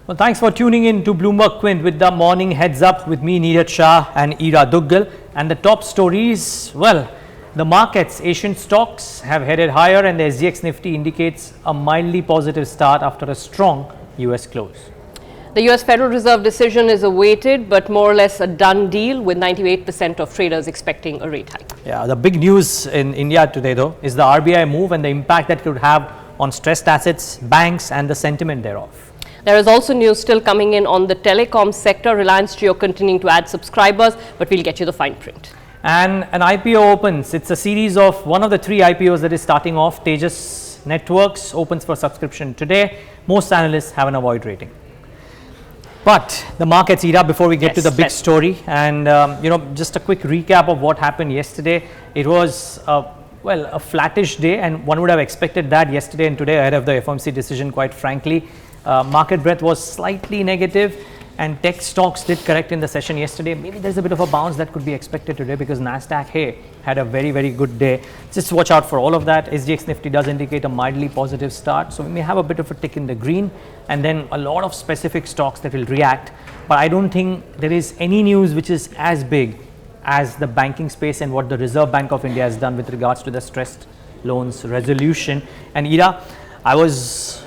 Well, thanks for tuning in to BloombergQuint with the morning heads up with me, Niraj, Shah and Dugal. And the top stories, well, the markets, Asian stocks have headed higher and the SGX Nifty indicates a mildly positive start after a strong US close. The US Federal Reserve decision is awaited, but more or less a done deal with 98% of traders expecting a rate hike. Yeah, the big news in India today though is the RBI move and the impact that could have on stressed assets, banks and the sentiment thereof. There is also news still coming in on the telecom sector. Reliance Jio continuing to add subscribers, but we'll get you the fine print. And an IPO opens. It's a series of one of the three IPOs that is starting off. Tejas Networks opens for subscription today. Most analysts have an avoid rating. But the markets, Ira, before we get to the big story, and just a quick recap of what happened yesterday. It was a flattish day, and one would have expected that yesterday and today ahead of the FOMC decision, quite frankly. Market breadth was slightly negative and tech stocks did correct in the session yesterday. Maybe there's a bit of a bounce that could be expected today because Nasdaq had a very, very good day. Just watch out for all of that. SGX Nifty does indicate a mildly positive start. So we may have a bit of a tick in the green and then a lot of specific stocks that will react. But I don't think there is any news which is as big as the banking space and what the Reserve Bank of India has done with regards to the stressed loans resolution. And Ira, I was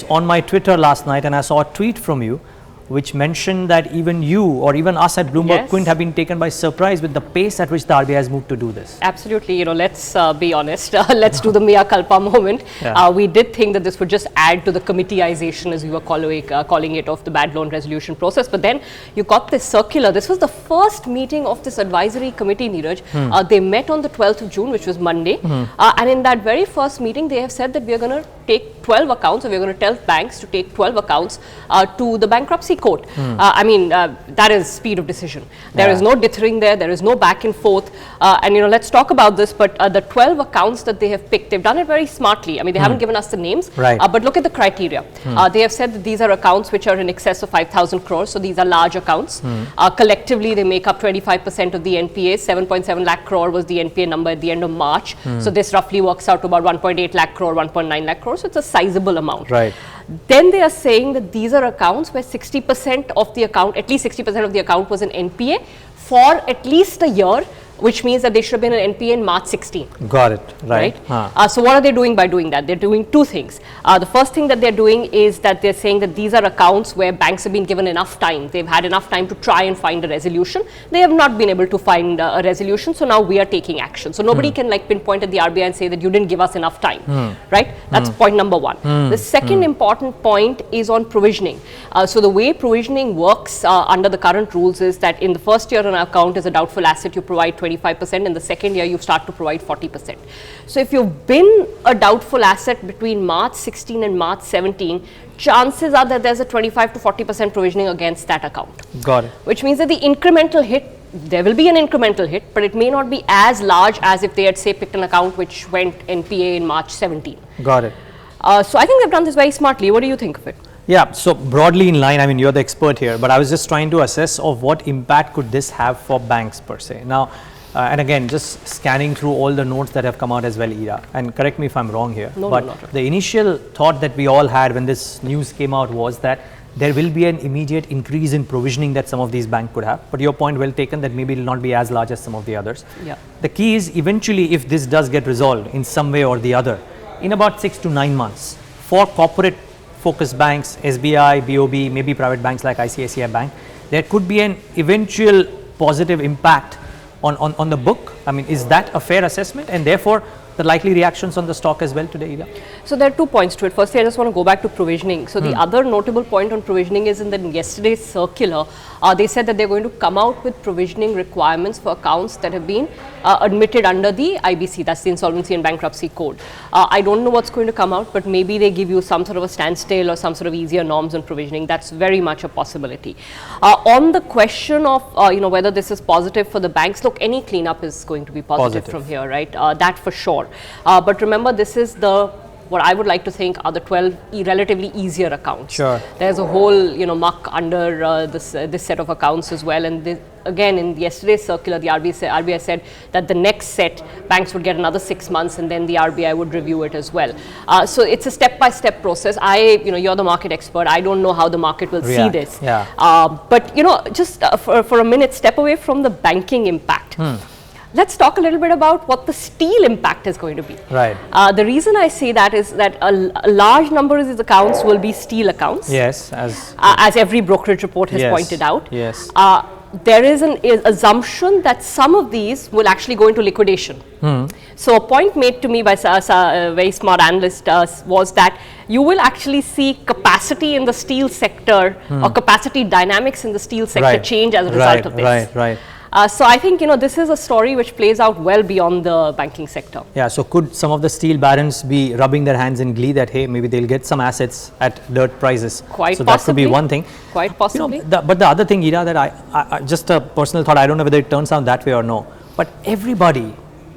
on my Twitter last night and I saw a tweet from you which mentioned that even you or even us at BloombergQuint have been taken by surprise with the pace at which the RBI has moved to do this. Absolutely. Let's be honest. Let's do the mea culpa moment. Yeah. We did think that this would just add to the committeeization, as we were calling it, of the bad loan resolution process. But then you got this circular. This was the first meeting of this advisory committee, Niraj. They met on the 12th of June, which was Monday. And in that very first meeting, they have said that we are going to take 12 accounts, or we're going to tell banks to take 12 accounts to the bankruptcy court. That is speed of decision. There is no dithering there. There is no back and forth. And let's talk about this. But the 12 accounts that they have picked, they've done it very smartly. I mean, they haven't given us the names. Right. But look at the criteria. They have said that these are accounts which are in excess of 5,000 crores. So these are large accounts. Collectively, they make up 25% of the NPA. 7.7 lakh crore was the NPA number at the end of March. So this roughly works out to about 1.8 lakh crore, 1.9 lakh crore. So it's a sizable amount. Right. Then they are saying that these are accounts where 60% of the account, at least 60% of the account was an NPA for at least a year, which means that they should have been an NPA in March 16. Got it. Right. So what are they doing by doing that? They're doing two things. The first thing that they're doing is that they're saying that these are accounts where banks have been given enough time. They've had enough time to try and find a resolution. They have not been able to find a resolution. So now we are taking action. So nobody can pinpoint at the RBI and say that you didn't give us enough time. Right? That's point number one. The second important point is on provisioning. So the way provisioning works under the current rules is that in the first year an account is a doubtful asset, you provide 25%. In the second year, you start to provide 40%. So if you've been a doubtful asset between March 16 and March 17, chances are that there's a 25 to 40% provisioning against that account. Got it. Which means that the incremental hit, there will be an incremental hit, but it may not be as large as if they had, say, picked an account which went NPA in March 17. Got it. So I think they've done this very smartly. What do you think of it? Yeah, so broadly in line, I mean, you're the expert here, but I was just trying to assess of what impact could this have for banks per se. Now, and again, just scanning through all the notes that have come out as well, Ira, and correct me if I'm wrong here, but the initial thought that we all had when this news came out was that there will be an immediate increase in provisioning that some of these banks could have. But your point well taken that maybe it will not be as large as some of the others. Yeah. The key is eventually if this does get resolved in some way or the other, in about 6 to 9 months, for corporate focused banks, SBI, BOB, maybe private banks like ICICI Bank, there could be an eventual positive impact on the book. I mean, is that a fair assessment? And therefore, the likely reactions on the stock as well today, Ida? So there are 2 points to it. Firstly, I just want to go back to provisioning. So the other notable point on provisioning is in yesterday's circular, they said that they're going to come out with provisioning requirements for accounts that have been admitted under the IBC, that's the Insolvency and Bankruptcy Code. I don't know what's going to come out, but maybe they give you some sort of a standstill or some sort of easier norms on provisioning. That's very much a possibility. On the question of whether this is positive for the banks, look, any cleanup is going to be positive from here, right? That for sure. But remember, this is the what I would like to think are the 12 relatively easier accounts. Sure. There's a whole, muck under this set of accounts as well. And again, in yesterday's circular, the RBI said that the next set, banks would get another 6 months, and then the RBI would review it as well. So it's a step-by-step process. You're the market expert. I don't know how the market will see this. Yeah. But just for a minute, step away from the banking impact. Let's talk a little bit about what the steel impact is going to be. Right. The reason I say that is that a large number of these accounts will be steel accounts. Yes, as every brokerage report has pointed out. Yes. There is an assumption that some of these will actually go into liquidation. So a point made to me by a very smart analyst was that you will actually see capacity in the steel sector or capacity dynamics in the steel sector change as a result of this. Right. So I think this is a story which plays out well beyond the banking sector. Yeah. So could some of the steel barons be rubbing their hands in glee that hey, maybe they'll get some assets at dirt prices? Quite so possibly. That could be one thing. Quite possibly. But the other thing, Ira, that I just a personal thought. I don't know whether it turns out that way or no. But everybody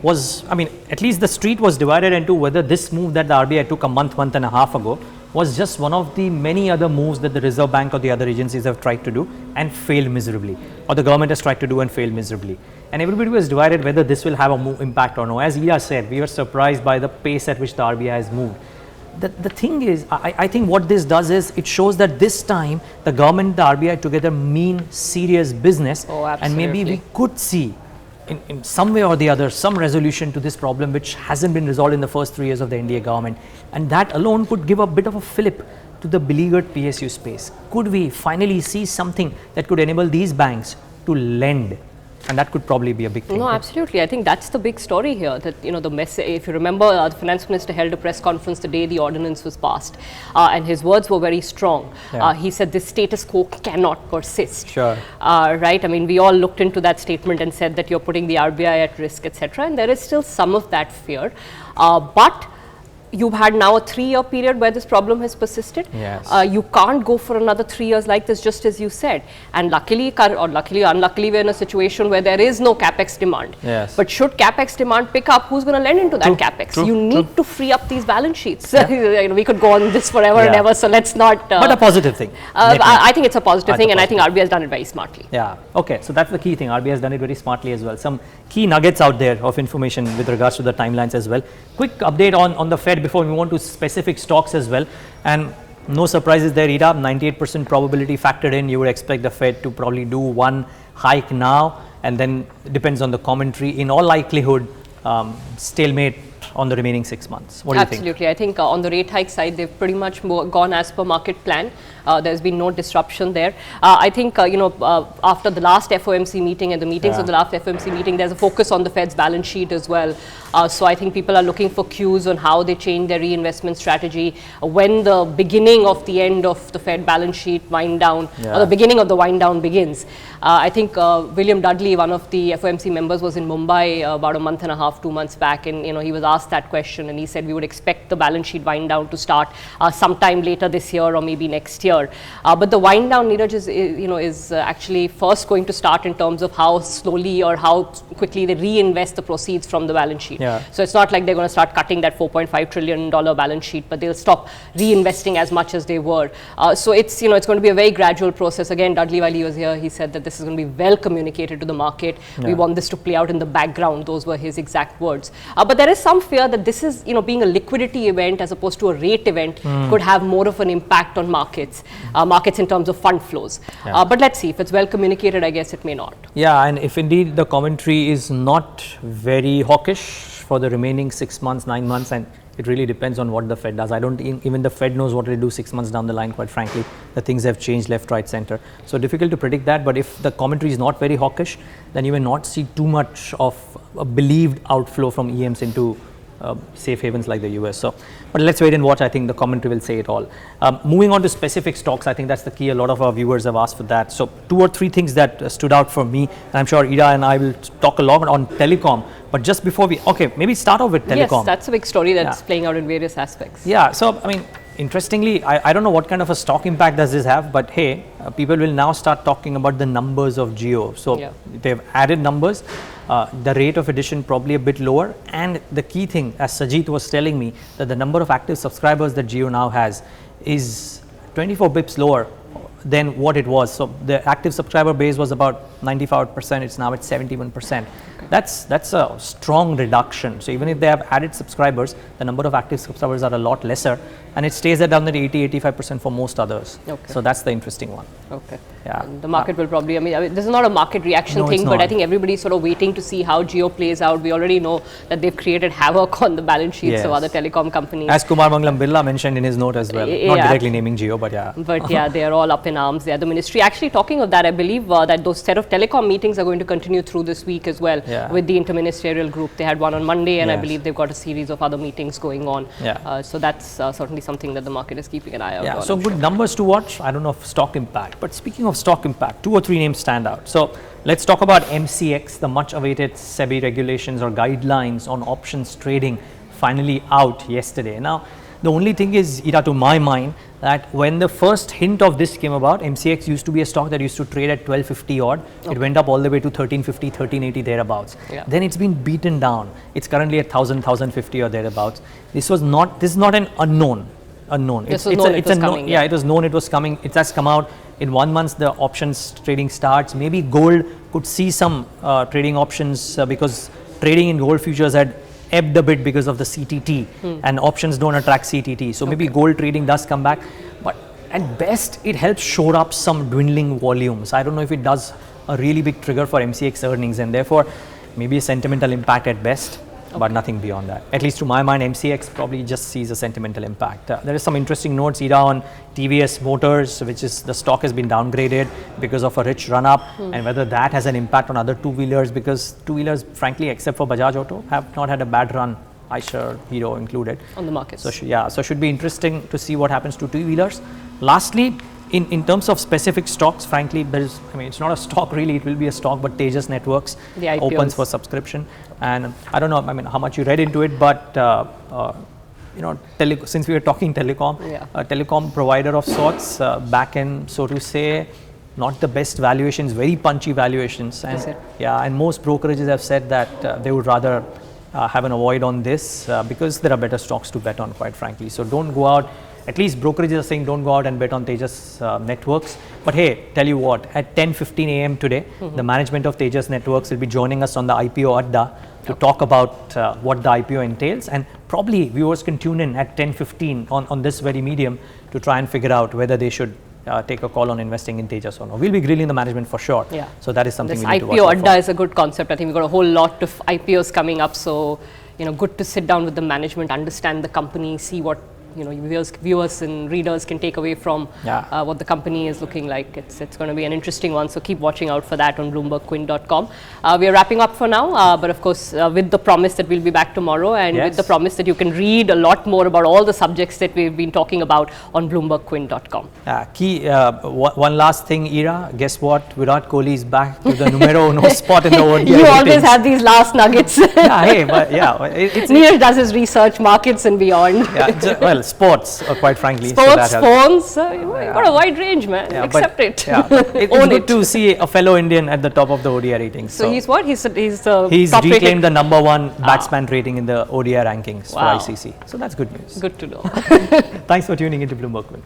was, at least the street was divided into whether this move that the RBI took a month and a half ago was just one of the many other moves that the Reserve Bank or the other agencies have tried to do and failed miserably, or the government has tried to do and failed miserably. And everybody was divided whether this will have a impact or no. As Ira said, we were surprised by the pace at which the RBI has moved. The thing is, I think what this does is it shows that this time the government, the RBI together mean serious business. Oh, and maybe we could see in some way or the other some resolution to this problem which hasn't been resolved in the first 3 years of the NDA government, and that alone could give a bit of a fillip to the beleaguered PSU space. Could we finally see something that could enable these banks to lend? And that could probably be a big thing. No, absolutely. I think that's the big story here. That the message. If you remember, the finance minister held a press conference the day the ordinance was passed, and his words were very strong. Yeah. He said this status quo cannot persist. Sure. Right. We all looked into that statement and said that you're putting the RBI at risk, etc. And there is still some of that fear, but you've had now a 3-year period where this problem has persisted. Yes. You can't go for another 3 years like this, just as you said. And luckily or unluckily, we're in a situation where there is no capex demand. Yes. But should capex demand pick up, who's going to lend into that capex? You need to free up these balance sheets. Yeah. We could go on this forever and ever, so let's not. But a positive thing. I think it's a positive thing, and I think RBI has done it very smartly. Yeah. Okay. So that's the key thing. RBI has done it very smartly as well. Some key nuggets out there of information with regards to the timelines as well. Quick update on the Fed before we move on to specific stocks as well. And no surprises there, Ira. 98% probability factored in. You would expect the Fed to probably do one hike now, and then depends on the commentary. In all likelihood, stalemate on the remaining 6 months. What do you think? Absolutely. I think on the rate hike side, they've pretty much gone as per market plan. There's been no disruption there. I think, after the last FOMC meeting and the meetings of the last FOMC meeting, there's a focus on the Fed's balance sheet as well. So I think people are looking for cues on how they change their reinvestment strategy, when the beginning of the end of the Fed balance sheet wind down, or the beginning of the wind down begins. I think William Dudley, one of the FOMC members, was in Mumbai about a month and a half, 2 months back, and he was asked that question, and he said we would expect the balance sheet wind down to start sometime later this year or maybe next year. But the wind down, Niraj, is actually first going to start in terms of how slowly or how quickly they reinvest the proceeds from the balance sheet. Yeah. So it's not like they're going to start cutting that $4.5 trillion balance sheet, but they'll stop reinvesting as much as they were. So it's it's going to be a very gradual process. Again, Dudley, while he was here, he said that this is going to be well communicated to the market. We want this to play out in the background. Those were his exact words. But there is some fear that this is being a liquidity event as opposed to a rate event could have more of an impact on markets. Markets in terms of fund flows. But let's see, if it's well communicated, I guess it may not. Yeah, and if indeed the commentary is not very hawkish for the remaining 6 months, 9 months, and it really depends on what the Fed does. I don't even the Fed knows what they'll do 6 months down the line, quite frankly. The things have changed left, right, center. So difficult to predict that, but if the commentary is not very hawkish, then you may not see too much of a believed outflow from EMs into safe havens like the US. So, but let's wait and watch. I think the commentary will say it all. Moving on to specific stocks, I think that's the key. A lot of our viewers have asked for that. So 2 or 3 things that stood out for me, and I'm sure Ida and I will talk a lot on telecom. But just before maybe start off with telecom. Yes, that's a big story that's playing out in various aspects. Yeah, so interestingly, I don't know what kind of a stock impact does this have, but hey, people will now start talking about the numbers of Jio. So they've added numbers, the rate of addition probably a bit lower, and the key thing, as Sajid was telling me, that the number of active subscribers that Jio now has is 24 bips lower than what it was. So the active subscriber base was about 95%, it's now at 71%. That's a strong reduction. So even if they have added subscribers, the number of active subscribers are a lot lesser, and it stays at down at 80-85% for most others. So that's the interesting one. Yeah. And the market will probably, I mean, this is not a market reaction thing, but I think everybody's sort of waiting to see how Jio plays out. We already know that they've created havoc on the balance sheets of other telecom companies. As Kumar Mangalam Birla mentioned in his note as well, not directly naming Jio, but yeah. But yeah, they are all up in arms. They are the ministry. Actually, talking of that, I believe that those set of telecom meetings are going to continue through this week as well with the interministerial group. They had one on Monday, and I believe they've got a series of other meetings going on. So that's certainly something that the market is keeping an eye out on. So good numbers to watch. I don't know if stock impact, but speaking of stock impact, 2 or 3 names stand out. So let's talk about MCX, the much awaited SEBI regulations or guidelines on options trading finally out yesterday. Now, the only thing is, Ira, to my mind, that when the first hint of this came about, MCX used to be a stock that used to trade at 1250 odd. It went up all the way to 1350, 1380 thereabouts. Then it's been beaten down. It's currently at 1000, 1050 or thereabouts. This is not an unknown. It was known it was coming. It has come out. In 1 month, the options trading starts. Maybe gold could see some trading options because trading in gold futures had ebbed a bit because of the CTT, and options don't attract CTT. So maybe gold trading does come back, but at best it helps shore up some dwindling volumes. I don't know if it does a really big trigger for MCX earnings, and therefore maybe a sentimental impact at best. But nothing beyond that. At least to my mind, MCX probably just sees a sentimental impact. There is some interesting notes, Ira, on TVS Motors, which is the stock has been downgraded because of a rich run-up, and whether that has an impact on other two-wheelers, because two-wheelers, frankly, except for Bajaj Auto, have not had a bad run, Eicher, Hero included. On the market. So, so should be interesting to see what happens to two-wheelers. Lastly, in terms of specific stocks, frankly, it's not a stock really, it will be a stock, but Tejas Networks opens for subscription. And I don't know, how much you read into it, but since we were talking telecom, a telecom provider of sorts, back end, so to say, not the best valuations, very punchy valuations. And and most brokerages have said that they would rather have an avoid on this because there are better stocks to bet on, quite frankly. So don't go out. At least brokerages are saying don't go out and bet on Tejas Networks. But hey, tell you what, at 10:15 a.m. today, the management of Tejas Networks will be joining us on the IPO Adda to talk about what the IPO entails. And probably viewers can tune in at 10:15 on this very medium to try and figure out whether they should take a call on investing in Tejas or not. We'll be grilling the management for sure. So that is something we need to watch out for. IPO Adda is a good concept. I think we've got a whole lot of IPOs coming up. So, good to sit down with the management, understand the company, see what viewers and readers can take away from what the company is looking like. It's going to be an interesting one, so keep watching out for that on BloombergQuint.com. We are wrapping up for now, but of course with the promise that we'll be back tomorrow, and with the promise that you can read a lot more about all the subjects that we've been talking about on BloombergQuint.com. One last thing, Ira, guess what? Virat Kohli is back to the numero uno spot in the ODI You always have these last nuggets. Niraj does his research, markets and beyond. Well, sports, quite frankly. Sports, phones, you've got a wide range, man. Accept it. It's good to see a fellow Indian at the top of the ODI ratings. So he's what? He's top reclaimed the #1 batsman rating in the ODI rankings for ICC. So that's good news. Good to know. Thanks for tuning into Bloomberg Quint.